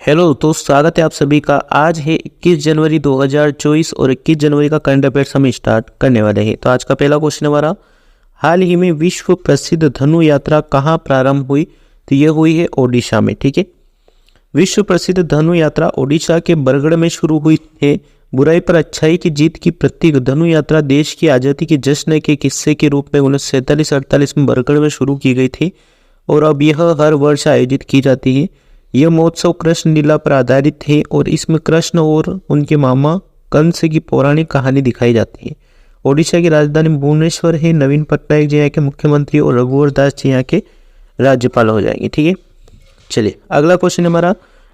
Hello तो स्वागत है आप सभी का। आज है 21 जनवरी 2024 और 21 जनवरी का करंट अफेयर्स हम स्टार्ट करने वाले हैं। तो आज का पहला क्वेश्चन हमारा, हाल ही में विश्व प्रसिद्ध धनु यात्रा कहाँ प्रारंभ हुई? तो ये हुई है ओडिशा में। ठीक है, विश्व प्रसिद्ध धनु यात्रा ओडिशा के बरगढ़ में शुरू हुई है। बुराई पर अच्छाई की जीत की प्रतीक धनु यात्रा देश की आज़ादी के जश्न के किस्से के रूप में 1947-48 में बरगढ़ में शुरू की गई थी और अब यह हर वर्ष आयोजित की जाती है। यह महोत्सव कृष्ण लीला पर आधारित है और इसमें कृष्ण और उनके मामा कंस की पौराणिक कहानी दिखाई जाती है। ओडिशा की राजधानी भुवनेश्वर है। नवीन पटनायक जी यहाँ के मुख्यमंत्री और रघुवर दास जी यहाँ के राज्यपाल हो जाएंगे। ठीक है, चलिए अगला क्वेश्चन हमारा,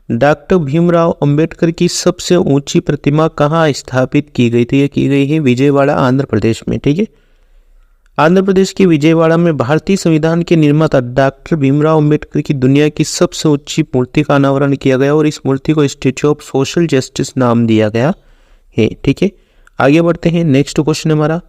डॉक्टर भीमराव अंबेडकर की सबसे ऊंची प्रतिमा कहाँ स्थापित की गई थी? यह की गई है विजयवाड़ा, आंध्र प्रदेश में। ठीक है, आंध्र प्रदेश के विजयवाड़ा में भारतीय संविधान के निर्माता डॉक्टर भीमराव अंबेडकर की दुनिया की सबसे ऊंची मूर्ति का अनावरण किया गया और इस मूर्ति को स्टैच्यू ऑफ सोशल जस्टिस नाम दिया गया है। ठीक है, आगे बढ़ते हैं। नेक्स्ट क्वेश्चन हमारा,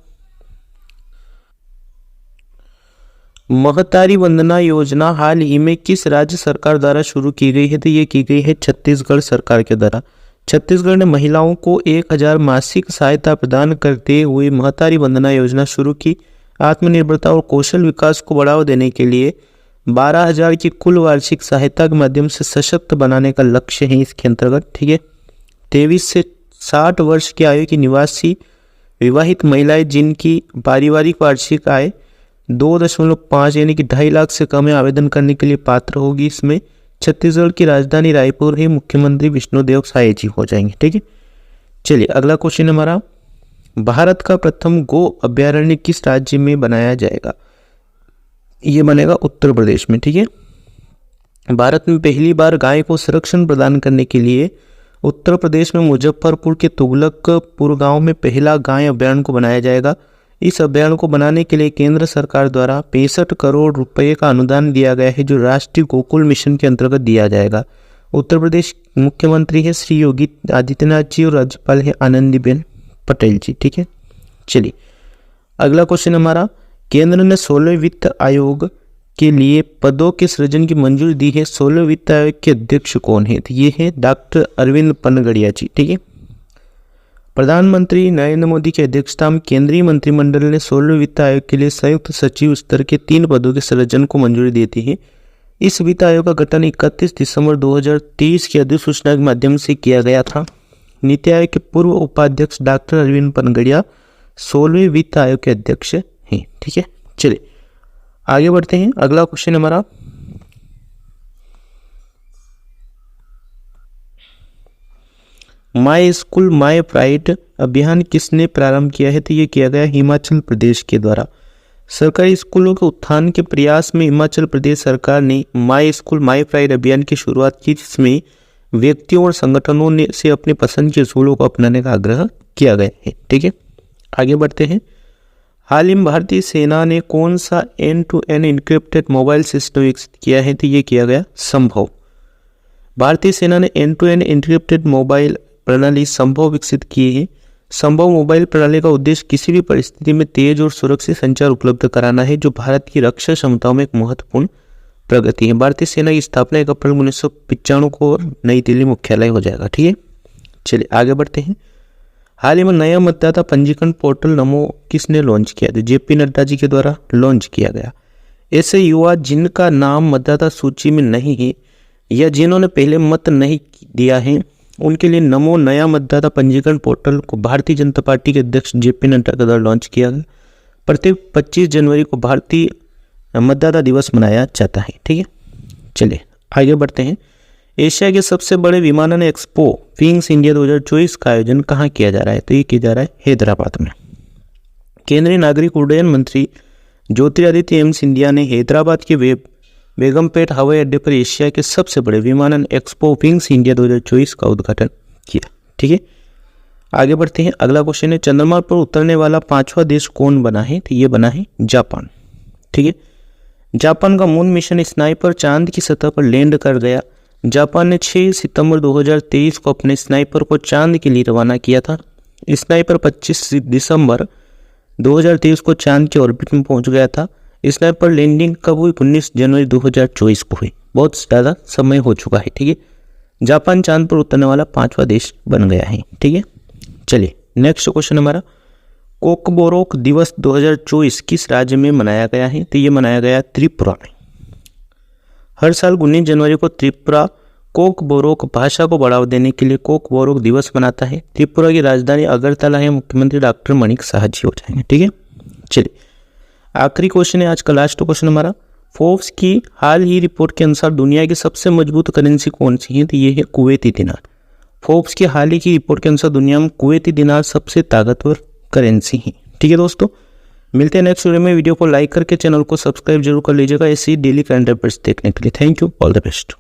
महतारी वंदना योजना हाल ही में किस राज्य सरकार द्वारा शुरू की गई है? तो ये की गई है छत्तीसगढ़ सरकार के द्वारा। छत्तीसगढ़ ने महिलाओं को 1000 मासिक सहायता प्रदान करते हुए महतारी वंदना योजना शुरू की। आत्मनिर्भरता और कौशल विकास को बढ़ावा देने के लिए 12,000 की कुल वार्षिक सहायता के माध्यम से सशक्त बनाने का लक्ष्य है इसके अंतर्गत। ठीक है, 23 से 60 वर्ष की आयु की निवासी विवाहित महिलाएं जिनकी पारिवारिक वार्षिक आय 2.5 यानी कि 2.5 लाख से कम है आवेदन करने के लिए पात्र होगी। इसमें छत्तीसगढ़ की राजधानी रायपुर है। मुख्यमंत्री विष्णुदेव साय जी हो जाएंगे। ठीक है, चलिए अगला क्वेश्चन हमारा, भारत का प्रथम गो अभ्यारण्य किस राज्य में बनाया जाएगा? ये बनेगा उत्तर प्रदेश में। ठीक है, भारत में पहली बार गाय को संरक्षण प्रदान करने के लिए उत्तर प्रदेश में मुजफ्फरपुर के तुगलकपुर गांव में पहला गाय अभ्यारण्य को बनाया जाएगा। इस अभ्यारण्य को बनाने के लिए केंद्र सरकार द्वारा 65 करोड़ रुपए का अनुदान दिया गया है जो राष्ट्रीय गोकुल मिशन के अंतर्गत दिया जाएगा। उत्तर प्रदेश मुख्यमंत्री है श्री योगी आदित्यनाथ जी और राज्यपाल है आनंदीबेन पटेल जी। ठीक है, चलिए अगला क्वेश्चन हमारा, केंद्र ने 16वें वित्त आयोग के लिए पदों के सृजन की मंजूरी दी है। 16वें वित्त आयोग के अध्यक्ष कौन है? तो ये है डॉक्टर अरविंद पनगड़िया जी। ठीक है, प्रधानमंत्री नरेंद्र मोदी की अध्यक्षता में केंद्रीय मंत्रिमंडल ने 16वें वित्त आयोग के लिए संयुक्त सचिव स्तर के 3 पदों के सृजन को मंजूरी देती है। इस वित्त आयोग का गठन 31 दिसंबर 2023 की अधिसूचना के माध्यम से किया गया था। नीति आयोग के पूर्व उपाध्यक्ष डॉक्टर अरविंद पनगड़िया 16वें वित्त आयोग के अध्यक्ष हैं। ठीक है, चलिए आगे बढ़ते हैं। अगला क्वेश्चन हमारा, माय स्कूल माय प्राइड अभियान किसने प्रारंभ किया है? तो ये किया गया हिमाचल प्रदेश के द्वारा। सरकारी स्कूलों के उत्थान के प्रयास में हिमाचल प्रदेश सरकार ने माय स्कूल माय प्राइड अभियान की शुरुआत की, जिसमें व्यक्तियों और संगठनों ने से अपने पसंद के स्कूलों को अपनाने का आग्रह किया गया है। ठीक है, आगे बढ़ते हैं। हाल ही में भारतीय सेना ने कौन सा एंड-टू-एंड एन्क्रिप्टेड मोबाइल सिस्टम विकसित किया है? तो ये किया गया संभव। भारतीय सेना ने एंड-टू-एंड एन्क्रिप्टेड मोबाइल प्रणाली संभव विकसित की है। संभव मोबाइल प्रणाली का उद्देश्य किसी भी परिस्थिति में तेज और सुरक्षित संचार उपलब्ध कराना है, जो भारत की रक्षा क्षमताओं में एक महत्वपूर्ण प्रगति है। भारतीय सेना की स्थापना 1 अप्रैल 1995 को नई दिल्ली मुख्यालय हो जाएगा। ठीक है, चलिए आगे बढ़ते हैं। हाल ही में नया मतदाता पंजीकरण पोर्टल नमो किसने लॉन्च किया? तो जेपी नड्डा जी के द्वारा लॉन्च किया गया। ऐसे युवा जिनका नाम मतदाता सूची में नहीं है या जिन्होंने पहले मत नहीं दिया है, उनके लिए नमो नया मतदाता पंजीकरण पोर्टल को भारतीय जनता पार्टी के अध्यक्ष जेपी नड्डा के द्वारा लॉन्च किया गया। प्रत्येक 25 जनवरी को भारतीय मतदाता दिवस मनाया जाता है। ठीक है, चलिए आगे बढ़ते हैं। एशिया के सबसे बड़े विमानन एक्सपो विंग्स इंडिया 2024 का आयोजन कहाँ किया जा रहा है? तो ये किया जा रहा है हैदराबाद में। केंद्रीय नागरिक उड्डयन मंत्री ज्योतिरादित्य एम सिंधिया ने हैदराबाद के बेगमपेट हवाई अड्डे पर एशिया के सबसे बड़े विमानन एक्सपो विंग्स इंडिया 2024 का उद्घाटन किया। ठीक है, आगे बढ़ते हैं। अगला क्वेश्चन है, चंद्रमा पर उतरने वाला 5वां देश कौन बना है? तो ये बना है जापान। ठीक है, जापान का मून मिशन स्नाइपर चांद की सतह पर लैंड कर गया। जापान ने 6 सितंबर 2023 को अपने स्नाइपर को चांद के लिए रवाना किया था। स्नाइपर 25 दिसंबर 2023 को चांद के ऑर्बिट में पहुंच गया था। स्नाइपर लैंडिंग कब हुई? 19 जनवरी 2024 को हुई। बहुत ज़्यादा समय हो चुका है। ठीक है, जापान चांद पर उतरने वाला 5वां देश बन गया है। ठीक है, चलिए नेक्स्ट क्वेश्चन हमारा, कोकबोरोक दिवस 2024 किस राज्य में मनाया गया है? तो ये मनाया गया त्रिपुरा में। हर साल 19 जनवरी को त्रिपुरा कोकबोरोक भाषा को बढ़ावा देने के लिए कोकबोरोक दिवस मनाता है। त्रिपुरा की राजधानी अगरतला है। मुख्यमंत्री डॉक्टर मणिक साहा जी हो जाएंगे। ठीक है, चलिए आखिरी क्वेश्चन है आज का, लास्ट क्वेश्चन हमारा, फोर्ब्स की हाल ही रिपोर्ट के अनुसार दुनिया की सबसे मजबूत करेंसी कौन सी है? तो ये है कुवैती दिनार। फोर्ब्स की हाल ही की रिपोर्ट के अनुसार दुनिया में कुवैती दिनार सबसे ताकतवर करेंसी है। ठीक है दोस्तों, मिलते हैं नेक्स्ट वीडियो में। वीडियो को लाइक करके चैनल को सब्सक्राइब जरूर कर लीजिएगा ऐसी डेली करंट अफेयर्स देखने के लिए। Thank you, all the best.